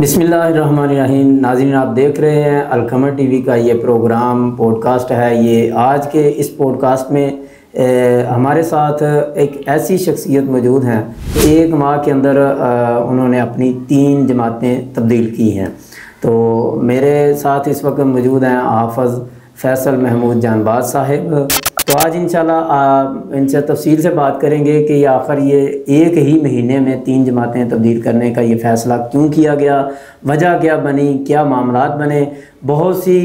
بسم اللہ الرحمن الرحیم۔ ناظرین، آپ دیکھ رہے ہیں القمر ٹی وی کا یہ پروگرام پوڈ کاسٹ ہے۔ یہ آج کے اس پوڈ کاسٹ میں ہمارے ساتھ ایک ایسی شخصیت موجود ہیں کہ ایک ماہ کے اندر انہوں نے اپنی 3 جماعتیں تبدیل کی ہیں۔ تو میرے ساتھ اس وقت موجود ہیں حافظ فیصل محمود جانباز صاحب۔ تو آج انشاءاللہ ان سے تفصیل سے بات کریں گے کہ آخر یہ ایک ہی مہینے میں 3 جماعتیں تبدیل کرنے کا یہ فیصلہ کیوں کیا گیا، وجہ کیا بنی، کیا معاملات بنے۔ بہت سی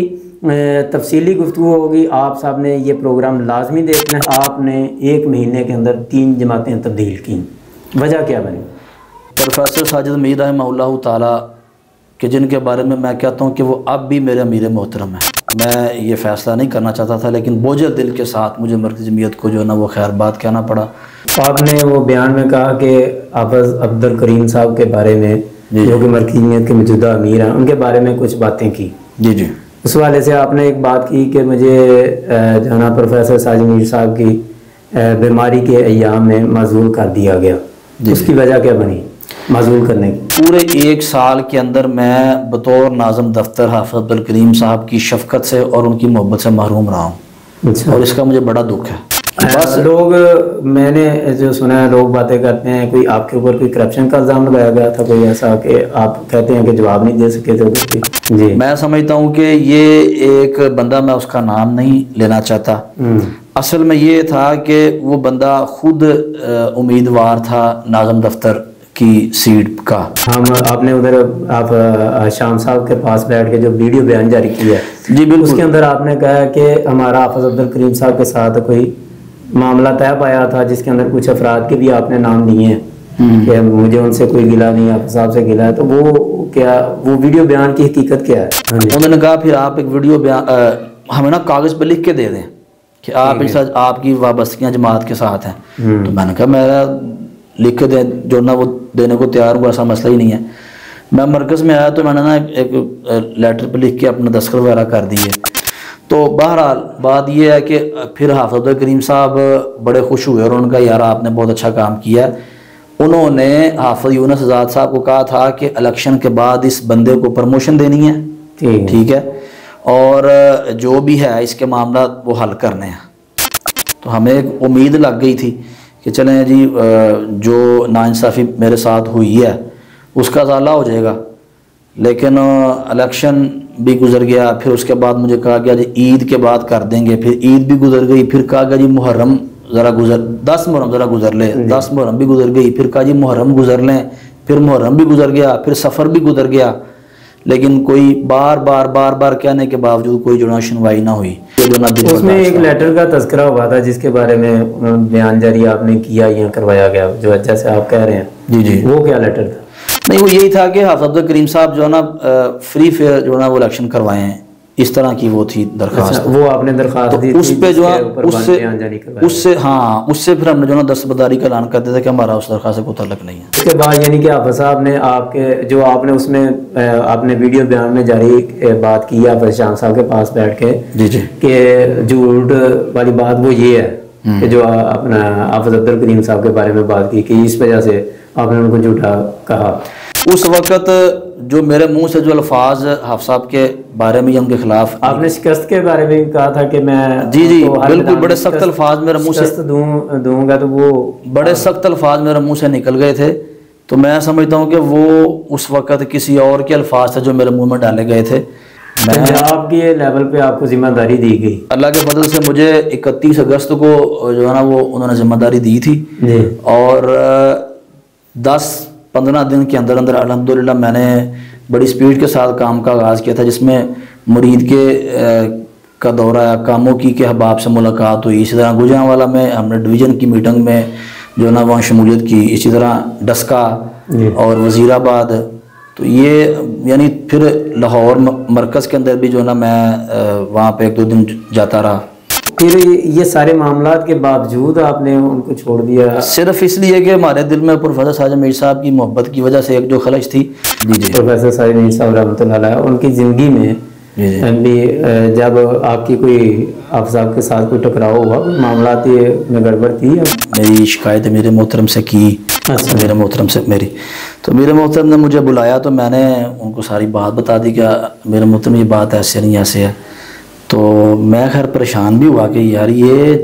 تفصیلی گفتگو ہوگی۔ آپ صاحب نے یہ پروگرام لازمی دیکھنا ہے۔ آپ نے ایک مہینے کے اندر 3 جماعتیں تبدیل کیں، وجہ کیا بنی؟ پروفیسر ساجد میر رحمہ اللہ تعالیٰ کہ جن کے بارے میں کہتا ہوں کہ وہ اب بھی میرے امیر محترم ہیں۔ میں یہ فیصلہ نہیں کرنا چاہتا تھا، لیکن بوجھل دل کے ساتھ مجھے مرکزی جمعیت کو جو ہے نا وہ خیر بات کہنا پڑا۔ آپ نے وہ بیان میں کہا کہ حافظ عبدالکریم صاحب کے بارے میں جو کہ مرکزی جمعیت کے موجودہ امیر ہیں، ان کے بارے میں کچھ باتیں کی۔ جی اس والے سے آپ نے ایک بات کی کہ مجھے جو ہے نا پروفیسر ساجد میر صاحب کی بیماری کے ایام میں معزول کر دیا گیا۔ اس کی وجہ کیا بنی معزول کرنے کی؟ پورے 1 سال کے اندر میں بطور ناظم دفتر حافظ عبدالکریم صاحب کی شفقت سے اور ان کی محبت سے محروم رہا ہوں، اور اس کا مجھے بڑا دکھ ہے۔ بس لوگ، میں نے جو سنا ہے، لوگ باتیں کرتے ہیں کوئی آپ کے اوپر کوئی کرپشن کا الزام لگایا گیا تھا، کوئی ایسا کہ آپ کہتے ہیں کہ جواب نہیں دے سکے تھے۔ جی، میں سمجھتا ہوں کہ یہ ایک بندہ، میں اس کا نام نہیں لینا چاہتا، اصل میں یہ تھا کہ وہ بندہ خود امیدوار تھا ناظم دفتر کی سیٹ کا۔ آپ نے ادھر آپ شام صاحب کے پاس بیٹھ کے جو ویڈیو بیان جاری کیا ہے، جی بالکل، اس کے اندر آپ نے کہا کہ ہمارا حافظ عبدالکریم صاحب کے ساتھ کوئی معاملہ طے پایا تھا جس کے اندر کچھ افراد کے بھی آپ نے نام دیے ہیں کہ مجھے ان سے کوئی گلہ نہیں، حافظ صاحب سے گلہ ہے۔ تو وہ کیا، وہ ویڈیو بیان کی حقیقت کیا ہے؟ انہوں نے کہا پھر آپ ایک ویڈیو بیان ہمیں نا کاغذ پہ لکھ کے دے دیں کہ آپ کی وابستگیاں جماعت کے ساتھ ہیں۔ تو میں نے کہا میرا لکھ کے دیں، جو نا وہ دینے کو تیار ہوا، ایسا مسئلہ ہی نہیں ہے۔ میں مرکز میں آیا تو میں نے نا ایک لیٹر پہ لکھ کے اپنا دستخط وغیرہ کر دیے۔ تو بہرحال بات یہ ہے کہ پھر حافظ عبدالکریم صاحب بڑے خوش ہوئے اور ان کا یار آپ نے بہت اچھا کام کیا ہے۔ انہوں نے حافظ یونس آزاد صاحب کو کہا تھا کہ الیکشن کے بعد اس بندے کو پروموشن دینی ہے، ٹھیک ہے، اور جو بھی ہے اس کے معاملات وہ حل کرنے ہیں۔ تو ہمیں ایک امید لگ گئی تھی کہ چلیں جی جو ناانصافی میرے ساتھ ہوئی ہے اس کا ازالہ ہو جائے گا۔ لیکن الیکشن بھی گزر گیا، پھر اس کے بعد مجھے کہا گیا جی عید کے بعد کر دیں گے، پھر عید بھی گزر گئی، پھر کہا گیا جی محرم ذرا 10 محرم ذرا گزر لیں، 10 محرم بھی گزر گئی، پھر کہا جی محرم گزر لیں، پھر محرم بھی گزر گیا، پھر سفر بھی گزر گیا، لیکن کوئی بار بار کہنے کے باوجود کوئی جو سنوائی نہ ہوئی۔ اس میں ایک لیٹر کا تذکرہ ہوا تھا جس کے بارے میں بیان جاری آپ نے کیا یا کروایا گیا، جو جیسے آپ کہہ رہے ہیں، جی، وہ کیا لیٹر تھا؟ نہیں، وہ یہی تھا کہ حافظ عبدالکریم صاحب جو ہے نا فری فیئر جو ہے نا وہ الیکشن کروائے ہیں، اس طرح کی وہ تھی درخواست۔ وہ آپ نے درخواست دی، اس پہ جو ہے اس سے پھر ہم نے جو ہے نا دستبرداری کا اعلان کر دیا تھا کہ ہمارا اس درخواست سے کوئی تعلق نہیں ہے۔ اس کے بعد یعنی کہ حافظ صاحب نے آپ کے جو آپ نے اس میں آپ نے ویڈیو بیان میں جاری بات کی حافظ شام صاحب کے پاس بیٹھ کے، جی کہ جھوٹ والی بات وہ یہ ہے کہ جو اپنا حافظ عبدالکریم صاحب کے بارے میں بات کی کہ اس وجہ سے آپ نے ان کو جھوٹا کہا۔ اس وقت جو میرے منہ سے جو الفاظ حافظ صاحب کے بارے میں یا ان کے خلاف، آپ نے شکست کے بارے میں کہا تھا کہ میں جی بالکل بڑے سخت الفاظ میرے منہ سے دوں گا، تو وہ بڑے سخت الفاظ میرے منہ سے نکل گئے تھے۔ تو میں سمجھتا ہوں کہ وہ اس وقت کسی اور کے الفاظ تھے جو میرے منہ میں ڈالے گئے تھے۔ پنجاب کے لیول پہ آپ کو ذمہ داری دی گئی، اللہ کے فضل سے مجھے 31 اگست کو جو ہے نا وہ انہوں نے ذمہ داری دی تھی، اور 10-15 دن کے اندر الحمدللہ میں نے بڑی سپیڈ کے ساتھ کام کا آغاز کیا تھا، جس میں مرید کا دورہ کاموں کی کے احباب سے ملاقات ہوئی۔ اسی طرح گوجرانوالا میں ہم نے ڈویژن کی میٹنگ میں جو نا وہاں شمولیت کی، اسی طرح ڈسکا اور وزیر آباد۔ تو یہ یعنی پھر لاہور مرکز کے اندر بھی جو نا میں وہاں پہ 1-2 دن جاتا رہا۔ پھر یہ سارے معاملات کے باوجود آپ نے ان کو چھوڑ دیا صرف اس لیے کہ ہمارے دل میں پروفیسر ساجد میر صاحب کی محبت کی وجہ سے ایک جو خلش تھی۔ جی پروفیسر ساجد میر صاحب رحمۃ اللہ علیہ، ان کی زندگی میں بھی جب آپ کی کوئی حافظ صاحب کے ساتھ کوئی ٹکراؤ ہوا، معاملات میں گڑبڑ تھی؟ میری شکایت میرے محترم سے کی اچھا میرے محترم سے میری. تو میرے محترم نے مجھے بلایا تو میں نے ان کو ساری بات بتا دی کہ میرے محترم یہ بات ایسے نہیں ایسے ہے. تو میں خیر پریشان بھی ہوا کہ یار یہ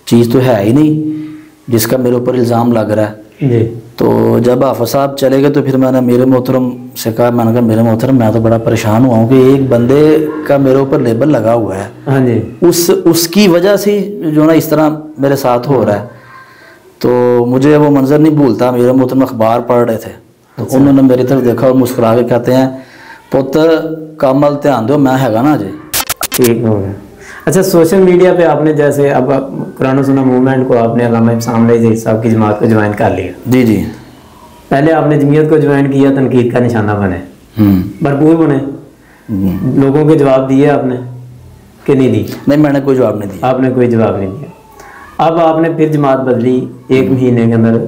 چیز تو ہے ہی نہیں جس کا میرے اوپر الزام لگ رہا ہے. جی. تو جب حافظ صاحب چلے گئے تو پھر میں نے میرے محترم سے کہا, میں نے کہا میرے محترم میں تو بڑا پریشان ہوا ہوں کہ ایک بندے کا میرے اوپر لیبل لگا ہوا ہے. ہاں جی. اس کی وجہ سے جو نا اس طرح میرے ساتھ ہو رہا ہے. تو مجھے وہ منظر نہیں بھولتا. میرے محترم اخبار پڑھ رہے تھے تو انہوں نے میری طرف دیکھا اور مسکرا کے کہتے ہیں پت کامل دھیان دو میں ہے نا جی. ٹھیک ہو گیا. اچھا سوشل میڈیا پہ آپ نے جیسے اب قرآن و سنت موومنٹ کو آپ نے علامہ ابراہیم علیہ صاحب کی جماعت کو جوائن کر لیا. جی جی. پہلے آپ نے جمعیت کو جوائن کیا, تنقید کا نشانہ بنے, بھرپور بنے, لوگوں کے جواب دیے آپ نے کہ نہیں دی؟ نہیں, میں نے کوئی جواب نہیں دیا. آپ نے کوئی جواب نہیں دیا. اب آپ نے پھر جماعت بدلی 1 مہینے کے اندر,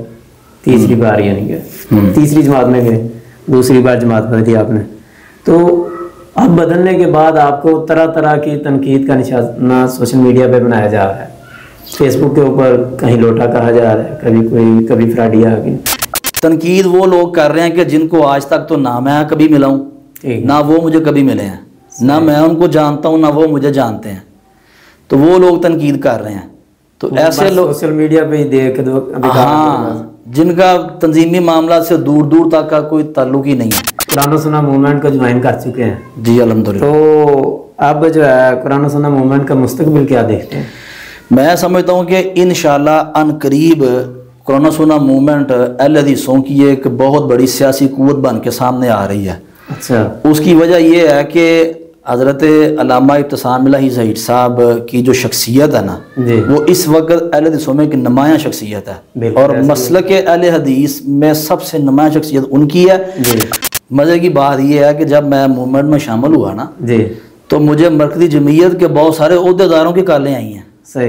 تیسری بار یعنی کہ تیسری جماعت میں گئے, دوسری بار جماعت بدلی آپ نے. تو اب بدلنے کے بعد آپ کو طرح طرح کی تنقید کا نشانہ سوشل میڈیا پہ بنایا جا رہا ہے. فیس بک کے اوپر کہیں لوٹا کہا جا رہا ہے, کبھی فراڈیا. تنقید وہ لوگ کر رہے ہیں کہ جن کو آج تک تو نہ میں کبھی ملا ہوں, نہ وہ مجھے کبھی ملے ہیں, نہ میں ان کو جانتا ہوں, نہ وہ مجھے جانتے ہیں. تو وہ لوگ تنقید کر رہے ہیں. تو ایسے لوگ سوشل میڈیا پہ ہی دیکھ دو, ہاں, جن کا تنظیمی معاملات سے دور دور تک کا کوئی تعلق ہی نہیں ہے. قرآن و سنت موومنٹ کو جوائن کر چکے ہیں. جی الحمدللہ. تو اب جو ہے قرآن و سنت موومنٹ کا مستقبل کیا دیکھتے ہیں؟ میں سمجھتا ہوں کہ انشاءاللہ ان قریب قرآن و سنت موومنٹ اہل حدیثوں کی ایک بہت بڑی سیاسی قوت بن کے سامنے آ رہی ہے. اچھا. اس کی وجہ یہ ہے کہ حضرت علامہ ابتسام الہی ظہیر صاحب کی جو شخصیت ہے نا, وہ اس وقت اہل حدیثوں میں ایک نمایاں شخصیت ہے, اور مسلک اہل حدیث میں سب سے نمایاں شخصیت ان کی ہے. مزے کی بات یہ ہے کہ جب میں موومنٹ میں شامل ہوا نا, تو مجھے مرکزی جمعیت کے بہت سارے عہدیداروں کی کالیں آئی ہیں.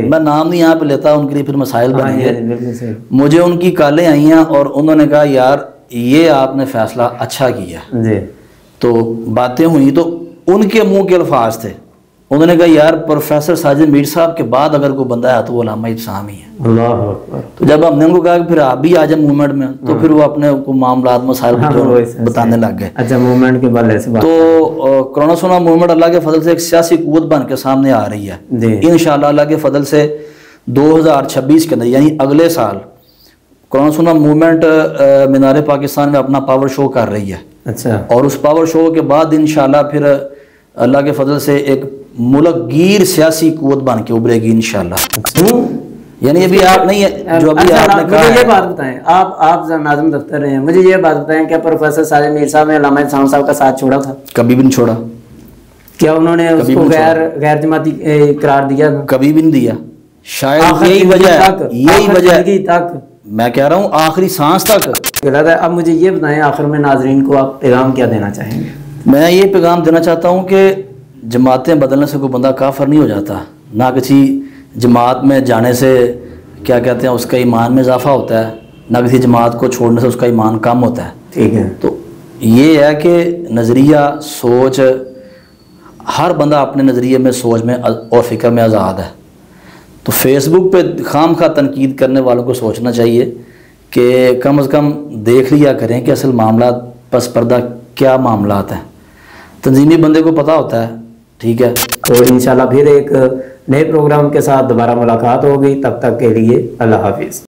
میں نام نہیں یہاں پہ لیتا, ان کے لیے پھر مسائل بنے گئے. مجھے ان کی کالیں آئی ہیں اور انہوں نے کہا یار یہ آپ نے فیصلہ اچھا کیا. تو باتیں ہوئی تو ان کے منہ کے الفاظ تھے. انہوں نے کہا یار پروفیسر ساجد میر صاحب کے بعد اگر کوئی بندہ ہے تو وہ علامہ ابراہیم ہی ہے. اللہ اکبر. تو جب ہم نے ان کو کہا کہ پھر آپ بھی آ جائیں موومنٹ میں, تو پھر وہ اپنے معاملات مسائل بتانے لگ گئے. اچھا موومنٹ کے بارے سے بات. تو قرآن و سنت موومنٹ اللہ کے فضل سے ایک سیاسی قوت بن کے سامنے آ رہی ہے. انشاءاللہ اللہ کے فضل سے 2026 کے اندر یعنی اگلے سال قرآن و سنت موومنٹ مینار پاکستان میں اپنا پاور شو کر رہی ہے. اچھا. اور اس پاور شو کے بعد انشاءاللہ پھر اللہ کے فضل سے ایک ملک گیر سیاسی قوت بن کے ابھرے گی انشاءاللہ. یعنی ابھی آپ نہیں ہے جو ابھی آپ نے کہا. مجھے یہ بات بتائیں, آپ ناظم دفتر رہے ہیں, مجھے یہ بات بتائیں کیا پروفیسر ساجد میر صاحب نے علامہ ابراہیم صاحب کا ساتھ چھوڑا تھا؟ کبھی بھی نہیں چھوڑا. کیا انہوں نے اس کو غیر جماعتی قرار دیا؟ کبھی بھی نہیں دیا. شاید یہی وجہ ہے, یہی وجہ تک میں کہہ رہا ہوں آخری سانس تک. اب مجھے یہ بتائیں آخر میں ناظرین کو آپ پیغام کیا دینا چاہیں گے؟ میں یہ پیغام دینا چاہتا ہوں کہ جماعتیں بدلنے سے کوئی بندہ کافر نہیں ہو جاتا. نہ کسی جماعت میں جانے سے کیا کہتے ہیں اس کا ایمان میں اضافہ ہوتا ہے, نہ کسی جماعت کو چھوڑنے سے اس کا ایمان کم ہوتا ہے. ٹھیک ہے. تو یہ ہے کہ نظریہ سوچ ہر بندہ اپنے نظریے میں سوچ میں اور فکر میں آزاد ہے. تو فیس بک پہ خام خواہ تنقید کرنے والوں کو سوچنا چاہیے کہ کم از کم دیکھ لیا کریں کہ اصل معاملات پس پردہ کیا معاملات ہیں. تنظیمی بندے کو پتہ ہوتا ہے. ٹھیک ہے. تو انشاءاللہ پھر ایک نئے پروگرام کے ساتھ دوبارہ ملاقات ہوگی. تب تک کے لیے اللہ حافظ.